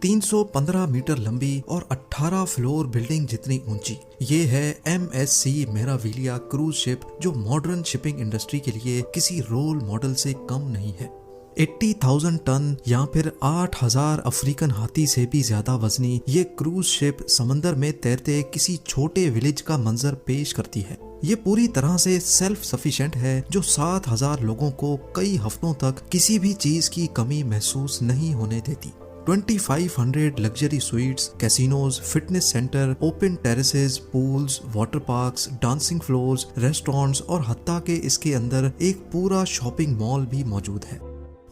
315 metre लंबी और 18 floor building जितनी ऊंची। ये है MSC मेराविलिया क्रूज शिप, जो मॉडर्न शिपिंग इंडस्ट्री के लिए किसी रोल मॉडल से कम नहीं है। 80,000 टन या फिर 8,000 अफ्रीकन हाथी से भी ज्यादा वजनी ये क्रूज शिप समंदर में तैरते किसी छोटे विलेज का मंजर पेश करती है। ये पूरी तरह से सेल्फ सफिशिएंट है, जो 7,000 लोगों को कई हफ्तों तक किसी भी चीज की कमी महसूस नहीं होने देती। 2500 luxury sweets, casinos, fitness centre, open terraces, pools, water parks, dancing floors, restaurants और हत्ता के इसके अंदर एक पूरा शॉपिंग मॉल भी मौजूद है।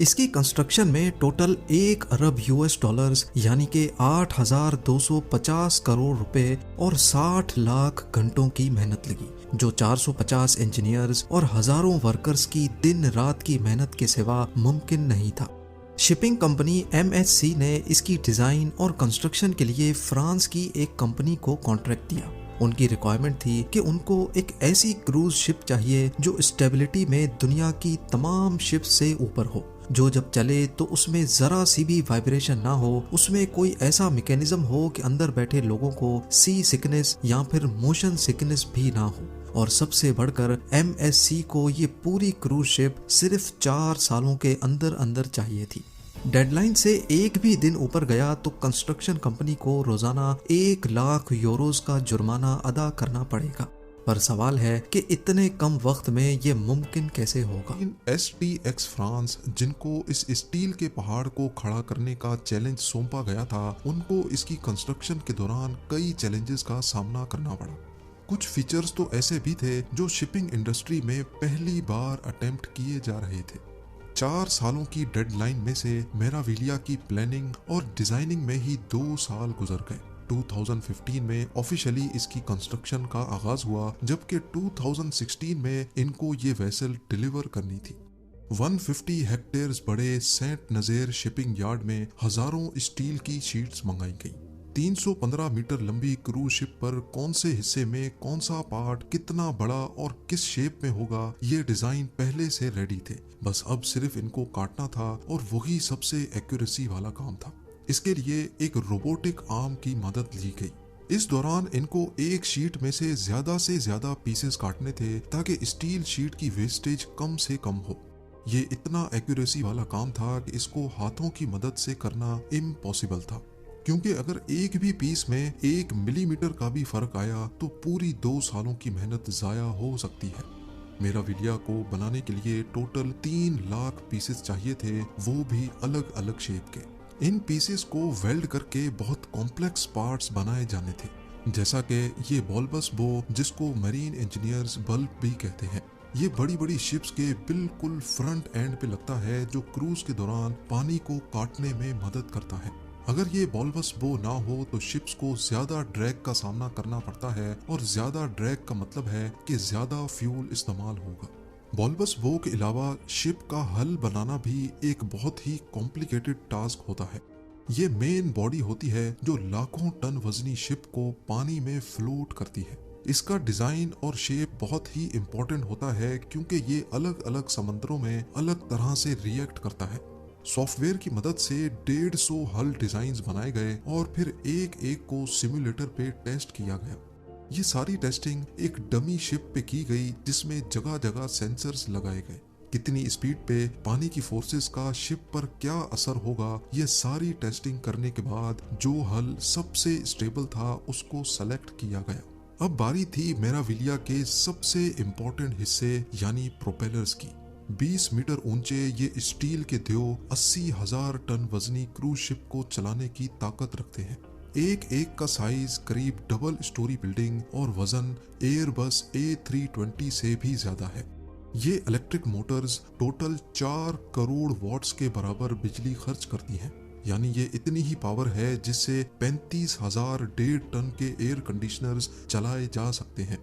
इसकी कंस्ट्रक्शन में टोटल 1 अरब US डॉलर्स यानी कि 8,250 करोड़ रुपए और 60 लाख घंटों की मेहनत लगी, जो 450 इंजीनियर्स और हजारों वर्कर्स की दिन रात की मेहनत के सिवा मुमकिन नहीं था। शिपिंग कंपनी MSC ने इसकी डिजाइन और कंस्ट्रक्शन के लिए फ्रांस की एक कंपनी को कॉन्ट्रैक्ट दिया। उनकी रिक्वायरमेंट थी कि उनको एक ऐसी क्रूज शिप चाहिए जो स्टेबिलिटी में दुनिया की तमाम शिप से ऊपर हो, जो जब चले तो उसमें जरा सी भी वाइब्रेशन ना हो, उसमें कोई ऐसा मैकेनिज्म हो कि अंदर बैठे लोगों को सी सिकनेस या फिर मोशन सिकनेस भी ना हो। और सबसे बढ़कर MSC को ये पूरी क्रूज शिप सिर्फ 4 सालों के अंदर अंदर चाहिए थी। डेडलाइन से एक भी दिन ऊपर गया तो कंस्ट्रक्शन कंपनी को रोजाना 1 लाख यूरोस का जुर्माना अदा करना पड़ेगा। पर सवाल है कि इतने कम वक्त में ये मुमकिन कैसे होगा। STX फ्रांस, जिनको इस स्टील के पहाड़ को खड़ा करने का चैलेंज सौंपा गया था, उनको इसकी कंस्ट्रक्शन के दौरान कई चैलेंजेस का सामना करना पड़ा। कुछ फीचर्स तो ऐसे भी थे जो शिपिंग इंडस्ट्री में पहली बार अटेम्प्ट किए जा रहे थे। 4 सालों की डेडलाइन में से मेराविलिया की प्लानिंग और डिजाइनिंग में ही 2 साल गुजर गए। 2015 में ऑफिशियली इसकी कंस्ट्रक्शन का आगाज हुआ, जबकि 2016 में इनको ये वेसल डिलीवर करनी थी। 150 हेक्टेयर्स बड़े सेंट नज़ेर शिपिंग यार्ड में हजारों स्टील की शीट्स मंगाई गई। 315 मीटर लंबी क्रूज शिप पर कौन से हिस्से में कौन सा पार्ट कितना बड़ा और किस शेप में होगा, ये डिजाइन पहले से रेडी थे। बस अब सिर्फ इनको काटना था और वही सबसे एक्यूरेसी वाला काम था। इसके लिए एक रोबोटिक आर्म की मदद ली गई। इस दौरान इनको एक शीट में से ज्यादा पीसेस काटने थे ताकि स्टील शीट की वेस्टेज कम से कम हो। ये इतना एक्यूरेसी वाला काम था कि इसको हाथों की मदद से करना इम्पॉसिबल था, क्योंकि अगर एक भी पीस में 1 मिलीमीटर का भी फर्क आया तो पूरी 2 सालों की मेहनत जाया हो सकती है। मेराविलिया को बनाने के लिए टोटल 3 लाख पीसेस चाहिए थे, वो भी अलग अलग शेप के। इन पीसेस को वेल्ड करके बहुत कॉम्प्लेक्स पार्ट्स बनाए जाने थे, जैसा कि ये बल्बस बो, जिसको मरीन इंजीनियर्स बल्ब भी कहते हैं। ये बड़ी बड़ी शिप्स के बिल्कुल फ्रंट एंड पे लगता है, जो क्रूज के दौरान पानी को काटने में मदद करता है। अगर ये बल्बस बो ना हो तो शिप्स को ज्यादा ड्रैग का सामना करना पड़ता है, और ज्यादा ड्रैग का मतलब है कि ज्यादा फ्यूल इस्तेमाल होगा। बल्बस बो के अलावा शिप का हल बनाना भी एक बहुत ही कॉम्प्लिकेटेड टास्क होता है। ये मेन बॉडी होती है जो लाखों टन वजनी शिप को पानी में फ्लोट करती है। इसका डिजाइन और शेप बहुत ही इम्पोर्टेंट होता है, क्योंकि ये अलग अलग समंदरों में अलग तरह से रिएक्ट करता है। सॉफ्टवेयर की मदद से 150 हल डिजाइन्स बनाए गए और फिर एक एक को सिमुलेटर पे टेस्ट किया गया। ये सारी टेस्टिंग एक डमी शिप पे की गई, जिसमें जगह जगह सेंसर्स लगाए गए। कितनी स्पीड पे पानी की फोर्सेस का शिप पर क्या असर होगा, ये सारी टेस्टिंग करने के बाद जो हल सबसे स्टेबल था उसको सेलेक्ट किया गया। अब बारी थी मेराविलिया के सबसे इम्पोर्टेंट हिस्से यानी प्रोपेलर्स की। 20 मीटर ऊंचे ये स्टील के देव 80,000 टन वजनी क्रूज शिप को चलाने की ताकत रखते हैं। एक एक का साइज करीब डबल स्टोरी बिल्डिंग और वजन एयरबस A320 से भी ज्यादा है। ये electric motors total 4 crore watts के बराबर बिजली खर्च करती हैं। यानी ये इतनी ही पावर है जिससे 35,000 1.5 टन के एयर कंडीशनर्स चलाए जा सकते हैं।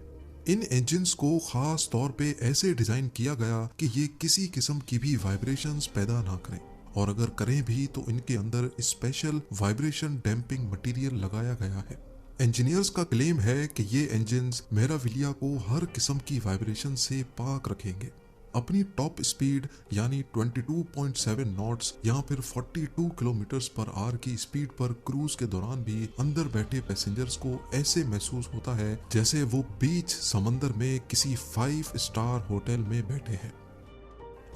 इन इंजन्स को खास तौर पे ऐसे डिजाइन किया गया कि ये किसी किस्म की भी वाइब्रेशंस पैदा ना करें, और अगर करें भी तो इनके अंदर स्पेशल वाइब्रेशन डैम्पिंग मटेरियल लगाया गया है। इंजीनियर्स का क्लेम है कि ये इंजन्स मेराविलिया को हर किस्म की वाइब्रेशन से पाक रखेंगे। अपनी टॉप स्पीड यानी 22.7 नॉट्स या फिर 42 किलोमीटर्स पर आवर की स्पीड पर क्रूज के दौरान भी अंदर बैठे पैसेंजर्स को ऐसे महसूस होता है जैसे वो बीच समंदर में किसी 5 स्टार होटल में बैठे हैं।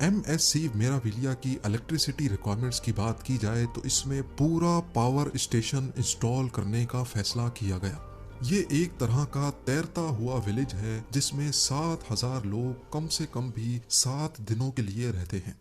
MSC मेराविलिया की इलेक्ट्रिसिटी रिक्वायरमेंट्स की बात की जाए तो इसमें पूरा पावर स्टेशन इंस्टॉल करने का फैसला किया गया। ये एक तरह का तैरता हुआ विलेज है जिसमें 7,000 लोग कम से कम भी 7 दिनों के लिए रहते हैं।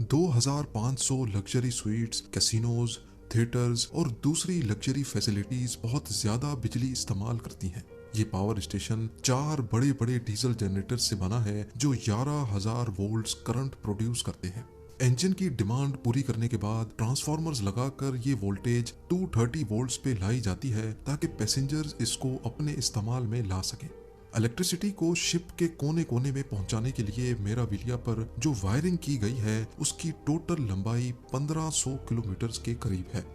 2,500 लग्जरी स्वीट्स, कैसीनोज, थिएटर्स और दूसरी लग्जरी फैसिलिटीज बहुत ज्यादा बिजली इस्तेमाल करती हैं। ये पावर स्टेशन 4 बड़े बड़े डीजल जनरेटर से बना है जो 11,000 वोल्ट्स करंट प्रोड्यूस करते हैं। इंजन की डिमांड पूरी करने के बाद ट्रांसफार्मर्स लगाकर ये वोल्टेज 230 वोल्ट्स पे लाई जाती है ताकि पैसेंजर्स इसको अपने इस्तेमाल में ला सकें। इलेक्ट्रिसिटी को शिप के कोने कोने में पहुंचाने के लिए मेराविलिया पर जो वायरिंग की गई है उसकी टोटल लंबाई 1500 किलोमीटर के करीब है।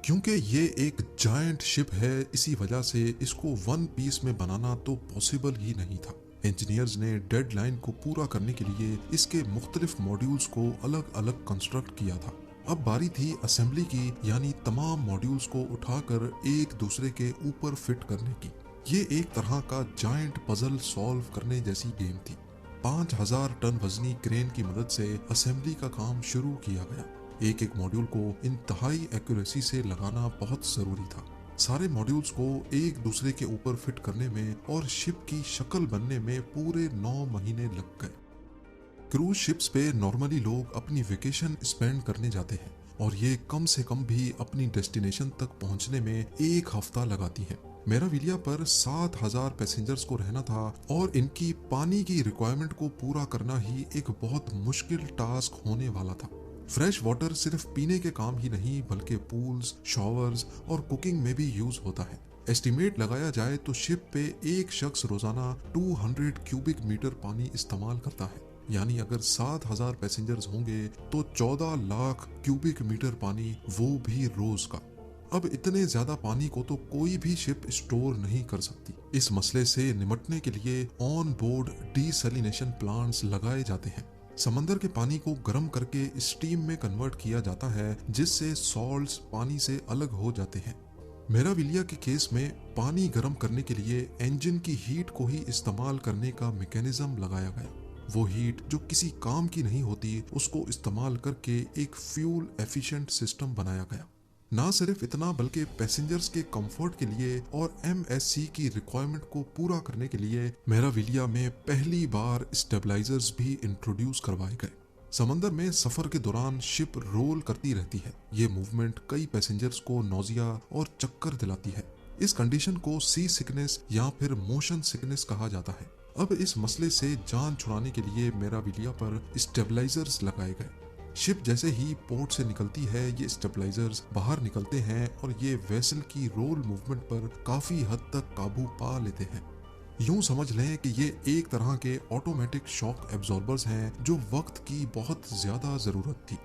क्योंकि ये एक जायंट शिप है इसी वजह से इसको वन पीस में बनाना तो पॉसिबल ही नहीं था। इंजीनियर्स ने डेडलाइन को पूरा करने के लिए इसके मुख्तलिफ मॉड्यूल्स को अलग अलग कंस्ट्रक्ट किया था। अब बारी थी असेंबली की, यानी तमाम मॉड्यूल्स को उठाकर एक दूसरे के ऊपर फिट करने की। ये एक तरह का जायंट पजल सॉल्व करने जैसी गेम थी। 5,000 टन वजनी क्रेन की मदद से असेंबली का काम शुरू किया गया। एक एक मॉड्यूल को इंतहाई एक्यूरेसी से लगाना बहुत जरूरी था। सारे मॉड्यूल्स को एक दूसरे के ऊपर फिट करने में और शिप की शक्ल बनने में पूरे 9 महीने लग गए। क्रूज शिप्स पे नॉर्मली लोग अपनी वेकेशन स्पेंड करने जाते हैं और ये कम से कम भी अपनी डेस्टिनेशन तक पहुंचने में 1 हफ्ता लगाती हैं। मेराविलिया पर 7,000 पैसेंजर्स को रहना था और इनकी पानी की रिक्वायरमेंट को पूरा करना ही एक बहुत मुश्किल टास्क होने वाला था। फ्रेश वाटर सिर्फ पीने के काम ही नहीं बल्कि पूल्स, शॉवर्स और कुकिंग में भी यूज होता है। एस्टिमेट लगाया जाए तो शिप पे एक शख्स रोजाना 200 क्यूबिक मीटर पानी इस्तेमाल करता है, यानी अगर 7,000 पैसेंजर्स होंगे तो 14 लाख क्यूबिक मीटर पानी, वो भी रोज का। अब इतने ज्यादा पानी को तो कोई भी शिप स्टोर नहीं कर सकती। इस मसले से निपटने के लिए ऑन बोर्ड डीसैलिनेशन प्लांट्स लगाए जाते हैं। समंदर के पानी को गर्म करके स्टीम में कन्वर्ट किया जाता है जिससे सॉल्ट्स पानी से अलग हो जाते हैं। मेराविलिया के केस में पानी गर्म करने के लिए इंजन की हीट को ही इस्तेमाल करने का मैकेनिज्म लगाया गया। वो हीट जो किसी काम की नहीं होती उसको इस्तेमाल करके एक फ्यूल एफिशिएंट सिस्टम बनाया गया। ना सिर्फ इतना बल्कि पैसेंजर्स के कंफर्ट के लिए और MSC की रिक्वायरमेंट को पूरा करने के लिए मेराविलिया में पहली बार स्टेबलाइजर्स भी इंट्रोड्यूस करवाए गए। समंदर में सफर के दौरान शिप रोल करती रहती है। ये मूवमेंट कई पैसेंजर्स को नौजिया और चक्कर दिलाती है। इस कंडीशन को सी सिकनेस या फिर मोशन सिकनेस कहा जाता है। अब इस मसले से जान छुड़ाने के लिए मेराविलिया पर स्टेबलाइजर्स लगाए गए। शिप जैसे ही पोर्ट से निकलती है ये स्टेबलाइजर्स बाहर निकलते हैं और ये वेसल की रोल मूवमेंट पर काफी हद तक काबू पा लेते हैं। यूं समझ लें कि ये एक तरह के ऑटोमेटिक शॉक एब्जॉर्बर्स हैं जो वक्त की बहुत ज्यादा जरूरत थी।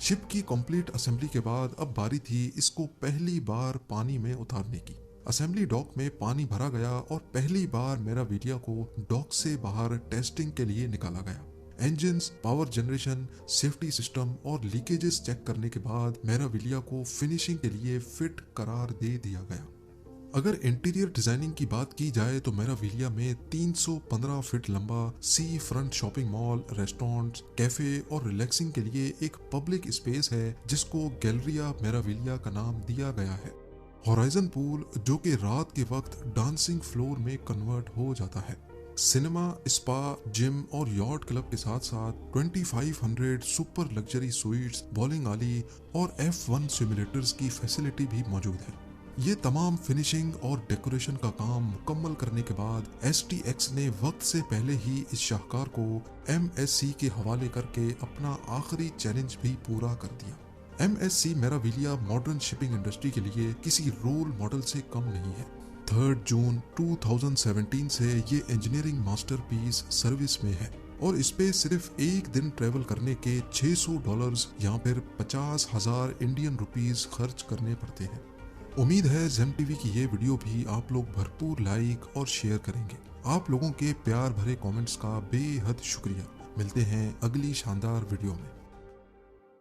शिप की कंप्लीट असेंबली के बाद अब बारी थी इसको पहली बार पानी में उतारने की। असेंबली डॉक में पानी भरा गया और पहली बार मेराविलिया को डॉक से बाहर टेस्टिंग के लिए निकाला गया। Engines, power generation, safety system और लीकेजेस चेक करने के बाद मेराविलिया को फिनिशिंग के लिए फिट करार दे दिया गया। अगर इंटीरियर डिजाइनिंग की बात की जाए तो मेराविलिया में 315 फीट लंबा sea front shopping mall, restaurants, cafe और रिलैक्सिंग के लिए एक पब्लिक स्पेस है जिसको गैलरिया मेराविलिया का नाम दिया गया है। होराइजन पूल जो कि रात के वक्त डांसिंग फ्लोर में कन्वर्ट हो जाता है। सिनेमा, स्पा, जिम और यॉट क्लब के साथ साथ 2500 सुपर लग्जरी स्वीट्स, बॉलिंग आली और F1 सिमुलेटर्स की फैसिलिटी भी मौजूद है। ये तमाम फिनिशिंग और डेकोरेशन का काम मुकम्मल करने के बाद STX ने वक्त से पहले ही इस शाहकार को MSC के हवाले करके अपना आखिरी चैलेंज भी पूरा कर दिया। MSC मेराविलिया मॉडर्न शिपिंग इंडस्ट्री के लिए किसी रोल मॉडल से कम नहीं है। 3 जून 2017 से ये इंजीनियरिंग मास्टरपीस सर्विस में है और इस पे सिर्फ एक दिन ट्रेवल करने के $600 या फिर 50,000 इंडियन रुपीस खर्च करने पड़ते हैं। उम्मीद है जेम टीवी की ये वीडियो भी आप लोग भरपूर लाइक और शेयर करेंगे। आप लोगों के प्यार भरे कमेंट्स का बेहद शुक्रिया। मिलते हैं अगली शानदार वीडियो में।